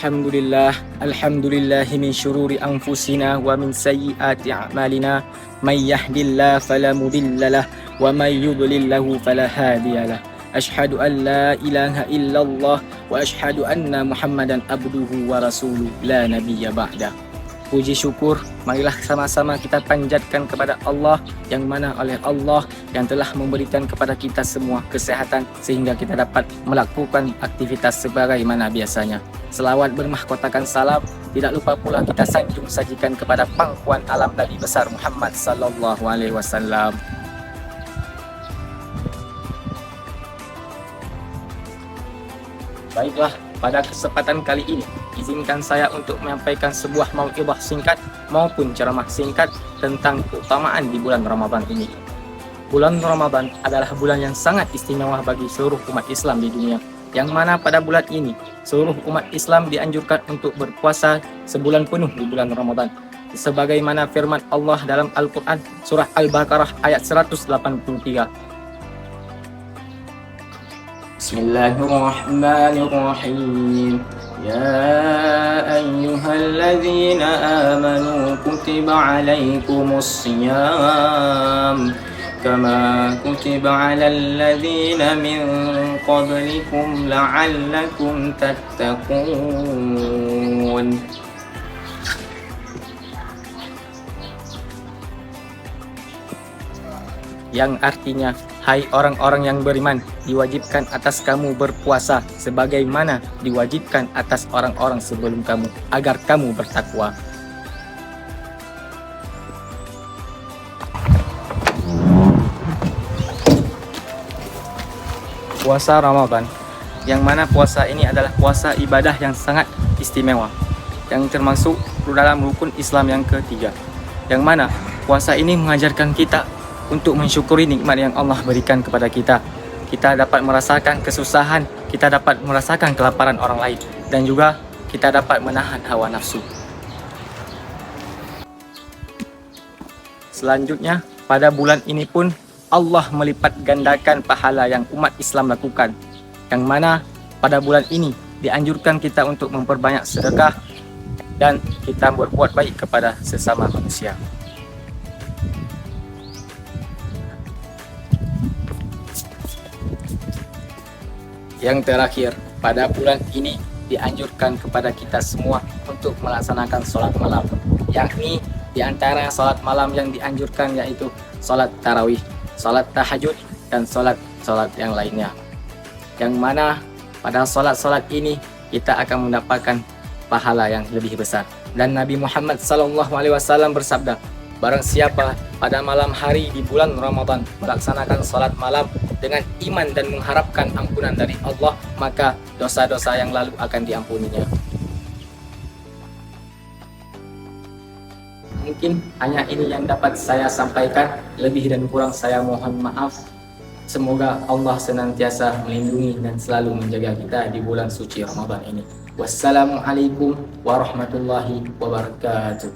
Alhamdulillahi min syururi anfusina wa min sayyiati a'malina. May yahdihillahu fala mudhillalah wa may yudlil lahu fala hadiyalah. Asyhadu an la ilaha illallah wa asyhadu anna Muhammadan abduhu wa rasuluh la nabiyya ba'da. Puji syukur, marilah sama-sama kita panjatkan kepada Allah, yang mana oleh Allah yang telah memberikan kepada kita semua kesehatan sehingga kita dapat melakukan aktivitas sebagaimana biasanya. Selawat bermahkotakan salam, tidak lupa pula kita sanjung sajikan kepada pangkuan alam Nabi besar Muhammad sallallahu alaihi wasallam. Baiklah, pada kesempatan kali ini izinkan saya untuk menyampaikan sebuah mau'izah singkat maupun ceramah singkat tentang keutamaan di bulan Ramadan ini. Bulan Ramadan adalah bulan yang sangat istimewa bagi seluruh umat Islam di dunia, yang mana pada bulan ini seluruh umat Islam dianjurkan untuk berpuasa sebulan penuh di bulan Ramadan, sebagaimana firman Allah dalam Al-Quran surah Al-Baqarah ayat 183. Bismillahirrahmanirrahim. Ya ayyuhalladzina amanu kutiba alaikumus siyam kama kutiba alal ladzina min qablikum la'allakum tattaqun. Yang artinya, hai orang-orang yang beriman, diwajibkan atas kamu berpuasa sebagaimana diwajibkan atas orang-orang sebelum kamu, agar kamu bertakwa. Puasa Ramadan, yang mana puasa ini adalah puasa ibadah yang sangat istimewa, yang termasuk dalam rukun Islam yang ketiga, yang mana puasa ini mengajarkan kita untuk mensyukuri nikmat yang Allah berikan kepada kita. Kita dapat merasakan kesusahan, kita dapat merasakan kelaparan orang lain, dan juga kita dapat menahan hawa nafsu. Selanjutnya, pada bulan ini pun Allah melipat gandakan pahala yang umat Islam lakukan, yang mana pada bulan ini dianjurkan kita untuk memperbanyak sedekah dan kita berbuat baik kepada sesama manusia. Yang terakhir, pada bulan ini dianjurkan kepada kita semua untuk melaksanakan sholat malam, yakni di antara sholat malam yang dianjurkan yaitu sholat tarawih, sholat tahajud, dan sholat yang lainnya. Yang mana pada sholat ini kita akan mendapatkan pahala yang lebih besar. Dan Nabi Muhammad SAW bersabda, barang siapa pada malam hari di bulan Ramadan melaksanakan sholat malam dengan iman dan mengharapkan ampunan dari Allah, maka dosa-dosa yang lalu akan diampuninya. Mungkin hanya ini yang dapat saya sampaikan, lebih dan kurang saya mohon maaf. Semoga Allah senantiasa melindungi dan selalu menjaga kita di bulan suci Ramadan ini. Wassalamualaikum warahmatullahi wabarakatuh.